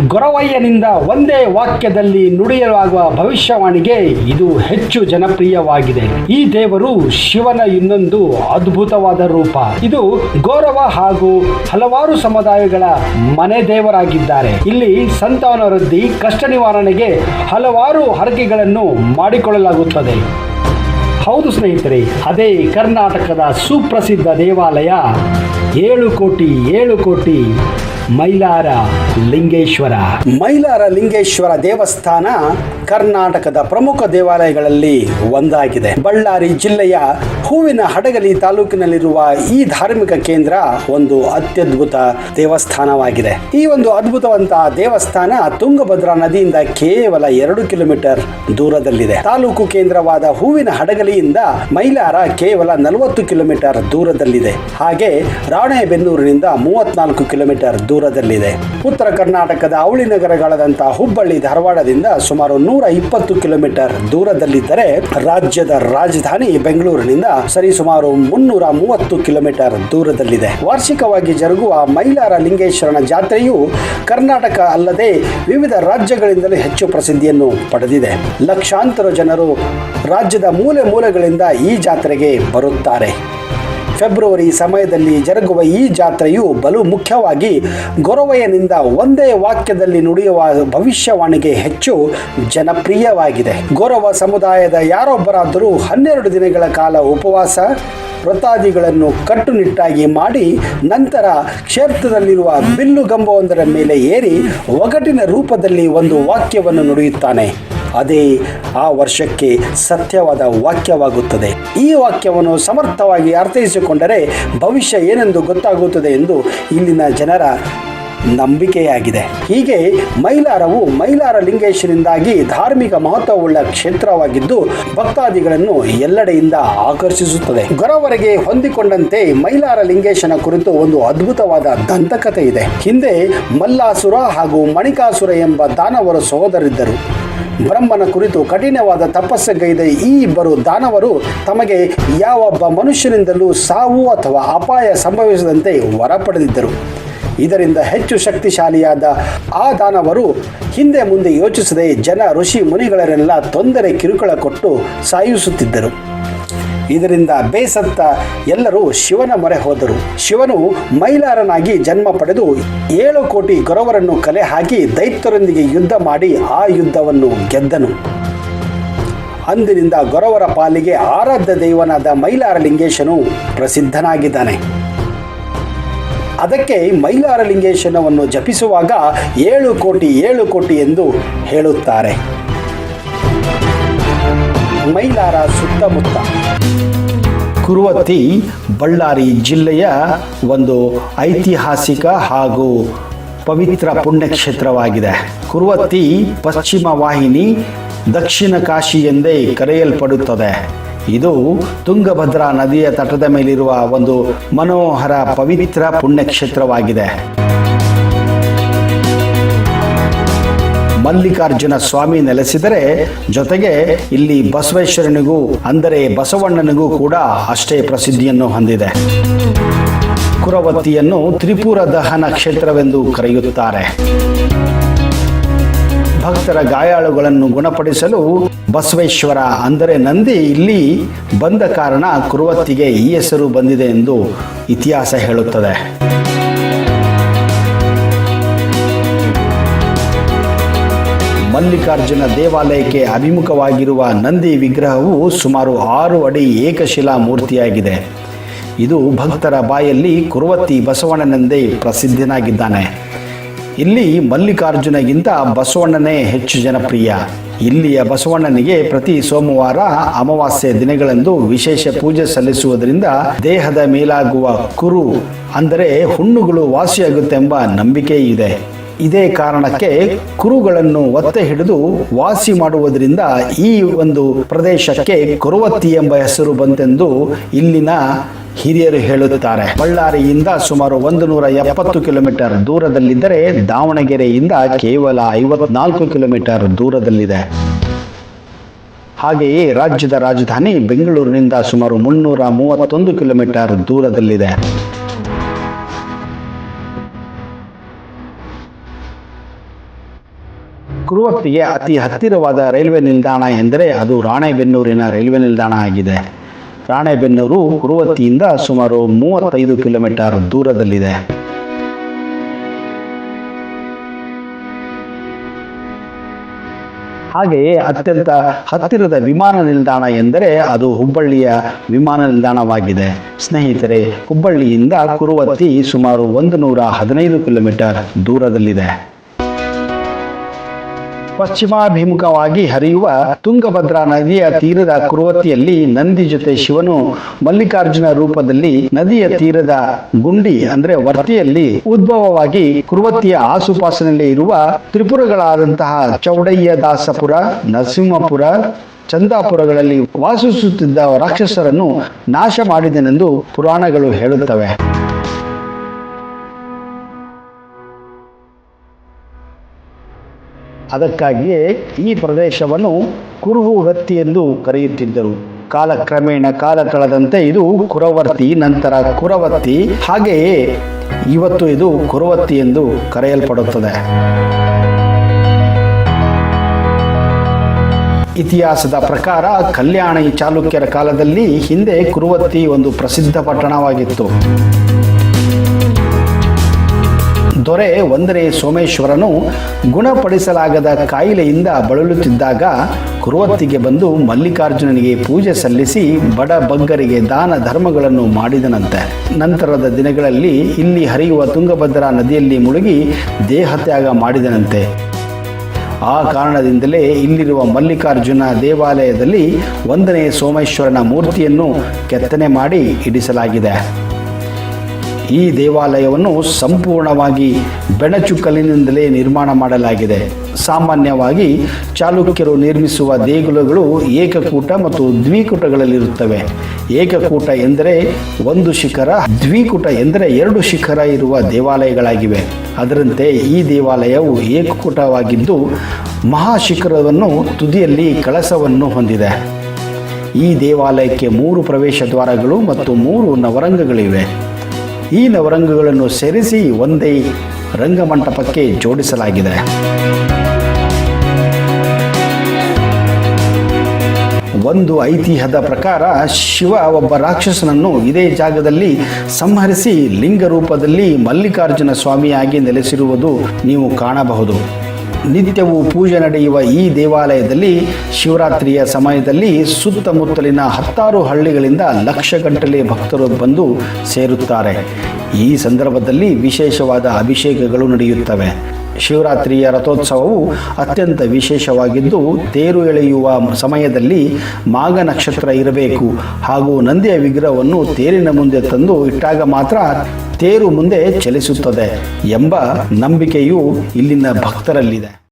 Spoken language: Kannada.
ಗೊರವಯ್ಯನಿಂದ ಒಂದೇ ವಾಕ್ಯದಲ್ಲಿ ನುಡಿಯಲಾಗುವ ಭವಿಷ್ಯವಾಣಿಗೆ ಇದು ಹೆಚ್ಚು ಜನಪ್ರಿಯವಾಗಿದೆ. ಈ ದೇವರು ಶಿವನ ಇನ್ನೊಂದು ಅದ್ಭುತವಾದ ರೂಪ. ಇದು ಗೌರವ ಹಾಗೂ ಹಲವಾರು ಸಮುದಾಯಗಳ ಮನೆ ದೇವರಾಗಿದ್ದಾರೆ. ಇಲ್ಲಿ ಸಂತಾನ ವೃದ್ಧಿ, ಕಷ್ಟ ನಿವಾರಣೆಗೆ ಹಲವಾರು ಹರಕೆಗಳನ್ನು ಮಾಡಿಕೊಳ್ಳಲಾಗುತ್ತದೆ. ಹೌದು ಸ್ನೇಹಿತರೆ, ಅದೇ ಕರ್ನಾಟಕದ ಸುಪ್ರಸಿದ್ಧ ದೇವಾಲಯ 7 ಕೋಟಿ ಮೈಲಾರ ಲಿಂಗೇಶ್ವರ. ಮೈಲಾರ ಲಿಂಗೇಶ್ವರ ದೇವಸ್ಥಾನ ಕರ್ನಾಟಕದ ಪ್ರಮುಖ ದೇವಾಲಯಗಳಲ್ಲಿ ಒಂದಾಗಿದೆ. ಬಳ್ಳಾರಿ ಜಿಲ್ಲೆಯ ಹೂವಿನ ಹಡಗಲಿ ತಾಲೂಕಿನಲ್ಲಿರುವ ಈ ಧಾರ್ಮಿಕ ಕೇಂದ್ರ ಒಂದು ಅತ್ಯದ್ಭುತ ದೇವಸ್ಥಾನವಾಗಿದೆ. ಈ ಒಂದು ಅದ್ಭುತವಂತಹ ದೇವಸ್ಥಾನ ತುಂಗಭದ್ರಾ ನದಿಯಿಂದ ಕೇವಲ 2 ಕಿಲೋಮೀಟರ್ ದೂರದಲ್ಲಿದೆ. ತಾಲೂಕು ಕೇಂದ್ರವಾದ ಹೂವಿನ ಹಡಗಲಿಯಿಂದ ಮೈಲಾರ ಕೇವಲ 40 ಕಿಲೋಮೀಟರ್ ದೂರದಲ್ಲಿದೆ. ಹಾಗೆ ರಾಣೆಬೆನ್ನೂರಿನಿಂದ 34 ಕಿಲೋಮೀಟರ್ ದೂರದಲ್ಲಿದೆ. ಉತ್ತರ ಕರ್ನಾಟಕದ ಅವಳಿ ನಗರಗಳಾದಂತಹ ಹುಬ್ಬಳ್ಳಿ, ಧಾರವಾಡದಿಂದ ಸುಮಾರು 120 ಕಿಲೋಮೀಟರ್ ದೂರದಲ್ಲಿದ್ದರೆ, ರಾಜ್ಯದ ರಾಜಧಾನಿ ಬೆಂಗಳೂರಿನಿಂದ ಸರಿಸುಮಾರು 330 ಕಿಲೋಮೀಟರ್ ದೂರದಲ್ಲಿದೆ. ವಾರ್ಷಿಕವಾಗಿ ಜರುಗುವ ಮೈಲಾರ ಲಿಂಗೇಶ್ವರನ ಜಾತ್ರೆಯು ಕರ್ನಾಟಕ ಅಲ್ಲದೆ ವಿವಿಧ ರಾಜ್ಯಗಳಿಂದಲೂ ಹೆಚ್ಚು ಪ್ರಸಿದ್ಧಿಯನ್ನು ಪಡೆದಿದೆ. ಲಕ್ಷಾಂತರ ಜನರು ರಾಜ್ಯದ ಮೂಲೆ ಮೂಲೆಗಳಿಂದ ಈ ಜಾತ್ರೆಗೆ ಬರುತ್ತಾರೆ. ಫೆಬ್ರವರಿ ಸಮಯದಲ್ಲಿ ಜರುಗುವ ಈ ಜಾತ್ರೆಯು ಬಲು ಮುಖ್ಯವಾಗಿ ಗೊರವಯ್ಯನಿಂದ ಒಂದೇ ವಾಕ್ಯದಲ್ಲಿ ನುಡಿಯುವ ಭವಿಷ್ಯವಾಣಿಗೆ ಹೆಚ್ಚು ಜನಪ್ರಿಯವಾಗಿದೆ. ಗೊರವ ಸಮುದಾಯದ ಯಾರೊಬ್ಬರಾದರೂ 12 ದಿನಗಳ ಕಾಲ ಉಪವಾಸ ವ್ರತಾದಿಗಳನ್ನು ಕಟ್ಟುನಿಟ್ಟಾಗಿ ಮಾಡಿ ನಂತರ ಕ್ಷೇತ್ರದಲ್ಲಿರುವ ಬಿಲ್ಲುಗಂಬವೊಂದರ ಮೇಲೆ ಏರಿ ಒಗಟಿನ ರೂಪದಲ್ಲಿ ಒಂದು ವಾಕ್ಯವನ್ನು ನುಡಿಯುತ್ತಾನೆ. ಅದೇ ಆ ವರ್ಷಕ್ಕೆ ಸತ್ಯವಾದ ವಾಕ್ಯವಾಗುತ್ತದೆ. ಈ ವಾಕ್ಯವನ್ನು ಸಮರ್ಥವಾಗಿ ಅರ್ಥೈಸಿಕೊಂಡರೆ ಭವಿಷ್ಯ ಏನೆಂದು ಗೊತ್ತಾಗುತ್ತದೆ ಎಂದು ಇಲ್ಲಿನ ಜನರ ನಂಬಿಕೆಯಾಗಿದೆ. ಹೀಗೆ ಮೈಲಾರವು ಮೈಲಾರ ಲಿಂಗೇಶ್ವರಿಂದಾಗಿ ಧಾರ್ಮಿಕ ಮಹತ್ವವುಳ್ಳ ಕ್ಷೇತ್ರವಾಗಿದ್ದು ಭಕ್ತಾದಿಗಳನ್ನು ಎಲ್ಲೆಡೆಯಿಂದ ಆಕರ್ಷಿಸುತ್ತದೆ. ಗೊರವರಿಗೆ ಹೊಂದಿಕೊಂಡಂತೆ ಮೈಲಾರ ಲಿಂಗೇಶನ ಕುರಿತು ಒಂದು ಅದ್ಭುತವಾದ ದಂತಕಥೆ ಇದೆ. ಹಿಂದೆ ಮಲ್ಲಾಸುರ ಹಾಗೂ ಮಣಿಕಾಸುರ ಎಂಬ ದಾನವರು ಸಹೋದರಿದ್ದರು. ಬ್ರಹ್ಮನ ಕುರಿತು ಕಠಿಣವಾದ ತಪಸ್ಸಗೈದ ಈ ಇಬ್ಬರು ದಾನವರು ತಮಗೆ ಯಾವೊಬ್ಬ ಮನುಷ್ಯನಿಂದಲೂ ಸಾವು ಅಥವಾ ಅಪಾಯ ಸಂಭವಿಸದಂತೆ ವರ ಪಡೆದಿದ್ದರು. ಇದರಿಂದ ಹೆಚ್ಚು ಶಕ್ತಿಶಾಲಿಯಾದ ಆ ದಾನವರು ಹಿಂದೆ ಮುಂದೆ ಯೋಚಿಸದೆ ಜನ ಋಷಿ ಮುನಿಗಳನ್ನೆಲ್ಲ ತೊಂದರೆ ಕಿರುಕುಳ ಕೊಟ್ಟು ಸಾಯಿಸುತ್ತಿದ್ದರು. ಇದರಿಂದ ಬೇಸತ್ತ ಎಲ್ಲರೂ ಶಿವನ ಮೊರೆ ಹೋದರು. ಶಿವನು ಮೈಲಾರನಾಗಿ ಜನ್ಮ ಪಡೆದು 7 ಕೋಟಿ ಗೊರವರನ್ನು ಕಲೆ ಹಾಕಿ ದೈತ್ಯರೊಂದಿಗೆ ಯುದ್ಧ ಮಾಡಿ ಆ ಯುದ್ಧವನ್ನು ಗೆದ್ದನು. ಅಂದಿನಿಂದ ಗೊರವರ ಪಾಲಿಗೆ ಆರಾಧ್ಯ ದೈವನಾದ ಮೈಲಾರ ಲಿಂಗೇಶನು ಪ್ರಸಿದ್ಧನಾಗಿದ್ದಾನೆ. ಅದಕ್ಕೆ ಮೈಲಾರ ಲಿಂಗೇಶನವನ್ನು ಜಪಿಸುವಾಗ 7 ಕೋಟಿ ಎಂದು ಹೇಳುತ್ತಾರೆ. ಮೈಲಾರ ಸುತ್ತಮುತ್ತ ಕುರುವತ್ತಿ ಬಳ್ಳಾರಿ ಜಿಲ್ಲೆಯ ಒಂದು ಐತಿಹಾಸಿಕ ಹಾಗೂ ಪವಿತ್ರ ಪುಣ್ಯಕ್ಷೇತ್ರವಾಗಿದೆ. ಕುರುವತ್ತಿ ಪಶ್ಚಿಮ ವಾಹಿನಿ, ದಕ್ಷಿಣ ಕಾಶಿ ಎಂದೇ ಕರೆಯಲ್ಪಡುತ್ತದೆ. ಇದು ತುಂಗಭದ್ರಾ ನದಿಯ ತಟದ ಮೇಲಿರುವ ಒಂದು ಮನೋಹರ ಪವಿತ್ರ ಪುಣ್ಯಕ್ಷೇತ್ರವಾಗಿದೆ. ಮಲ್ಲಿಕಾರ್ಜುನ ಸ್ವಾಮಿ ನೆಲೆಸಿದರೆ ಜೊತೆಗೆ ಇಲ್ಲಿ ಬಸವೇಶ್ವರನಿಗೂ ಅಂದರೆ ಬಸವಣ್ಣನಿಗೂ ಕೂಡ ಅಷ್ಟೇ ಪ್ರಸಿದ್ಧಿಯನ್ನು ಹೊಂದಿದೆ. ಕುರುವತ್ತಿಯನ್ನು ತ್ರಿಪುರ ದಹನ ಕ್ಷೇತ್ರವೆಂದು ಕರೆಯುತ್ತಾರೆ. ಭಕ್ತರ ಗಾಯಾಳುಗಳನ್ನು ಗುಣಪಡಿಸಲು ಬಸವೇಶ್ವರ ಅಂದರೆ ನಂದಿ ಇಲ್ಲಿ ಬಂದ ಕಾರಣ ಕುರುವತ್ತಿಗೆ ಈ ಹೆಸರು ಬಂದಿದೆ ಎಂದು ಇತಿಹಾಸ ಹೇಳುತ್ತದೆ. ಮಲ್ಲಿಕಾರ್ಜುನ ದೇವಾಲಯಕ್ಕೆ ಅಭಿಮುಖವಾಗಿರುವ ನಂದಿ ವಿಗ್ರಹವು ಸುಮಾರು 6 ಅಡಿ ಏಕಶಿಲಾ ಮೂರ್ತಿಯಾಗಿದೆ. ಇದು ಭಕ್ತರ ಬಾಯಲ್ಲಿ ಕುರುವತ್ತಿ ಬಸವಣ್ಣನೆಂದೇ ಪ್ರಸಿದ್ಧನಾಗಿದ್ದಾನೆ. ಇಲ್ಲಿ ಮಲ್ಲಿಕಾರ್ಜುನಗಿಂತ ಬಸವಣ್ಣನೇ ಹೆಚ್ಚು ಜನಪ್ರಿಯ. ಇಲ್ಲಿಯ ಬಸವಣ್ಣನಿಗೆ ಪ್ರತಿ ಸೋಮವಾರ ಅಮಾವಾಸ್ಯೆ ದಿನಗಳಂದು ವಿಶೇಷ ಪೂಜೆ ಸಲ್ಲಿಸುವುದರಿಂದ ದೇಹದ ಮೇಲಾಗುವ ಕುರು ಅಂದರೆ ಹುಣ್ಣುಗಳು ವಾಸಿಯಾಗುತ್ತೆಂಬ ನಂಬಿಕೆ ಇದೆ. ಇದೇ ಕಾರಣಕ್ಕೆ ಕುರುಗಳನ್ನು ಒತ್ತೆ ಹಿಡಿದು ವಾಸಿ ಮಾಡುವುದರಿಂದ ಈ ಒಂದು ಪ್ರದೇಶಕ್ಕೆ ಕುರುವತ್ತಿ ಎಂಬ ಹೆಸರು ಬಂತೆಂದು ಇಲ್ಲಿನ ಹಿರಿಯರು ಹೇಳುತ್ತಾರೆ. ಬಳ್ಳಾರಿಯಿಂದ ಸುಮಾರು 170 ಕಿಲೋಮೀಟರ್ ದೂರದಲ್ಲಿದ್ದರೆ ದಾವಣಗೆರೆಯಿಂದ ಕೇವಲ 54 ಕಿಲೋಮೀಟರ್ ದೂರದಲ್ಲಿದೆ. ಹಾಗೆಯೇ ರಾಜ್ಯದ ರಾಜಧಾನಿ ಬೆಂಗಳೂರಿನಿಂದ ಸುಮಾರು 331 ಕಿಲೋಮೀಟರ್ ದೂರದಲ್ಲಿದೆ. ಕುರುವತ್ತಿಗೆ ಅತಿ ಹತ್ತಿರವಾದ ರೈಲ್ವೆ ನಿಲ್ದಾಣ ಎಂದರೆ ಅದು ರಾಣೆಬೆನ್ನೂರಿನ ರೈಲ್ವೆ ನಿಲ್ದಾಣ ಆಗಿದೆ. ರಾಣೆಬೆನ್ನೂರು ಕುರುವತ್ತಿಯಿಂದ ಸುಮಾರು 35 ಕಿಲೋಮೀಟರ್ ದೂರದಲ್ಲಿದೆ. ಹಾಗೆಯೇ ಅತ್ಯಂತ ಹತ್ತಿರದ ವಿಮಾನ ನಿಲ್ದಾಣ ಎಂದರೆ ಅದು ಹುಬ್ಬಳ್ಳಿಯ ವಿಮಾನ ನಿಲ್ದಾಣವಾಗಿದೆ. ಸ್ನೇಹಿತರೆ, ಹುಬ್ಬಳ್ಳಿಯಿಂದ ಕುರುವತ್ತಿ ಸುಮಾರು 115 ಕಿಲೋಮೀಟರ್ ದೂರದಲ್ಲಿದೆ. ಪಶ್ಚಿಮಾಭಿಮುಖವಾಗಿ ಹರಿಯುವ ತುಂಗಭದ್ರಾ ನದಿಯ ತೀರದ ಕುರುವತ್ತಿಯಲ್ಲಿ ನಂದಿ ಜೊತೆ ಶಿವನು ಮಲ್ಲಿಕಾರ್ಜುನ ರೂಪದಲ್ಲಿ ನದಿಯ ತೀರದ ಗುಂಡಿ ಅಂದರೆ ವರ್ತಿಯಲ್ಲಿ ಉದ್ಭವವಾಗಿ ಕುರುವತ್ತಿಯ ಆಸುಪಾಸಿನಲ್ಲಿ ಇರುವ ತ್ರಿಪುರಗಳಾದಂತಹ ಚೌಡಯ್ಯದಾಸಪುರ, ನರಸಿಂಹಪುರ, ಚಂದಾಪುರಗಳಲ್ಲಿ ವಾಸಿಸುತ್ತಿದ್ದ ರಾಕ್ಷಸರನ್ನು ನಾಶ ಮಾಡಿದನೆಂದು ಪುರಾಣಗಳು ಹೇಳುತ್ತವೆ. ಅದಕ್ಕಾಗಿಯೇ ಈ ಪ್ರದೇಶವನ್ನು ಕುರುಹುಗತ್ತಿ ಎಂದು ಕರೆಯುತ್ತಿದ್ದರು. ಕಾಲಕ್ರಮೇಣ ಕಾಲ ಕಳೆದಂತೆ ಇದು ಕುರವರ್ತಿ, ನಂತರ ಕುರವತ್ತಿ, ಹಾಗೆಯೇ ಇವತ್ತು ಇದು ಕುರುವತ್ತಿ ಎಂದು ಕರೆಯಲ್ಪಡುತ್ತದೆ. ಇತಿಹಾಸದ ಪ್ರಕಾರ ಕಲ್ಯಾಣಿ ಚಾಲುಕ್ಯರ ಕಾಲದಲ್ಲಿ ಹಿಂದೆ ಕುರುವತ್ತಿ ಒಂದು ಪ್ರಸಿದ್ಧ ಪಟ್ಟಣವಾಗಿತ್ತು. ದೊರೆ 1ನೇ ಸೋಮೇಶ್ವರನು ಗುಣಪಡಿಸಲಾಗದ ಕಾಯಿಲೆಯಿಂದ ಬಳಲುತ್ತಿದ್ದಾಗ ಕುರುವತ್ತಿಗೆ ಬಂದು ಮಲ್ಲಿಕಾರ್ಜುನನಿಗೆ ಪೂಜೆ ಸಲ್ಲಿಸಿ ಬಡ ಬಗ್ಗರಿಗೆ ದಾನ ಧರ್ಮಗಳನ್ನು ಮಾಡಿದನಂತೆ. ನಂತರದ ದಿನಗಳಲ್ಲಿ ಇಲ್ಲಿ ಹರಿಯುವ ತುಂಗಭದ್ರಾ ನದಿಯಲ್ಲಿ ಮುಳುಗಿ ದೇಹತ್ಯಾಗ ಮಾಡಿದನಂತೆ. ಆ ಕಾರಣದಿಂದಲೇ ಇಲ್ಲಿರುವ ಮಲ್ಲಿಕಾರ್ಜುನ ದೇವಾಲಯದಲ್ಲಿ 1ನೇ ಸೋಮೇಶ್ವರನ ಮೂರ್ತಿಯನ್ನು ಕೆತ್ತನೆ ಮಾಡಿ ಇಡಿಸಲಾಗಿದೆ. ಈ ದೇವಾಲಯವನ್ನು ಸಂಪೂರ್ಣವಾಗಿ ಬೆಣಚು ಕಲ್ಲಿನಿಂದಲೇ ನಿರ್ಮಾಣ ಮಾಡಲಾಗಿದೆ. ಸಾಮಾನ್ಯವಾಗಿ ಚಾಲುಕ್ಯರು ನಿರ್ಮಿಸುವ ದೇಗುಲಗಳು ಏಕಕೂಟ ಮತ್ತು ದ್ವಿಕೂಟಗಳಲ್ಲಿರುತ್ತವೆ. ಏಕಕೂಟ ಎಂದರೆ 1 ಶಿಖರ, ದ್ವಿಕೂಟ ಎಂದರೆ 2 ಶಿಖರ ಇರುವ ದೇವಾಲಯಗಳಾಗಿವೆ. ಅದರಂತೆ ಈ ದೇವಾಲಯವು ಏಕಕೂಟವಾಗಿದ್ದು ಮಹಾಶಿಖರವನ್ನು ತುದಿಯಲ್ಲಿ ಕಳಸವನ್ನು ಹೊಂದಿದೆ. ಈ ದೇವಾಲಯಕ್ಕೆ 3 ಪ್ರವೇಶ ದ್ವಾರಗಳು ಮತ್ತು 3 ನವರಂಗಗಳಿವೆ. ಈ ನವರಂಗಗಳನ್ನು ಸೇರಿಸಿ ಒಂದೇ ರಂಗಮಂಟಪಕ್ಕೆ ಜೋಡಿಸಲಾಗಿದೆ. ಒಂದು ಐತಿಹ್ಯದ ಪ್ರಕಾರ ಶಿವ ಒಬ್ಬ ರಾಕ್ಷಸನನ್ನು ಇದೇ ಜಾಗದಲ್ಲಿ ಸಂಹರಿಸಿ ಲಿಂಗ ರೂಪದಲ್ಲಿ ಮಲ್ಲಿಕಾರ್ಜುನ ಸ್ವಾಮಿಯಾಗಿ ನೆಲೆಸಿರುವುದು ನೀವು ಕಾಣಬಹುದು. ನಿತ್ಯವೂ ಪೂಜೆ ನಡೆಯುವ ಈ ದೇವಾಲಯದಲ್ಲಿ ಶಿವರಾತ್ರಿಯ ಸಮಯದಲ್ಲಿ ಸುತ್ತಮುತ್ತಲಿನ 10 ಹಳ್ಳಿಗಳಿಂದ ಲಕ್ಷಗಟ್ಟಲೆ ಭಕ್ತರು ಬಂದು ಸೇರುತ್ತಾರೆ. ಈ ಸಂದರ್ಭದಲ್ಲಿ ವಿಶೇಷವಾದ ಅಭಿಷೇಕಗಳು ನಡೆಯುತ್ತವೆ. ಶಿವರಾತ್ರಿಯ ರಥೋತ್ಸವವು ಅತ್ಯಂತ ವಿಶೇಷವಾಗಿದ್ದು ತೇರು ಎಳೆಯುವ ಸಮಯದಲ್ಲಿ ಮಾಘ ನಕ್ಷತ್ರ ಇರಬೇಕು ಹಾಗೂ ನಂದಿಯ ವಿಗ್ರಹವನ್ನು ತೇರಿನ ಮುಂದೆ ತಂದು ಇಟ್ಟಾಗ ಮಾತ್ರ ತೇರು ಮುಂದೆ ಚಲಿಸುತ್ತದೆ ಎಂಬ ನಂಬಿಕೆಯು ಇಲ್ಲಿನ ಭಕ್ತರಲ್ಲಿದೆ.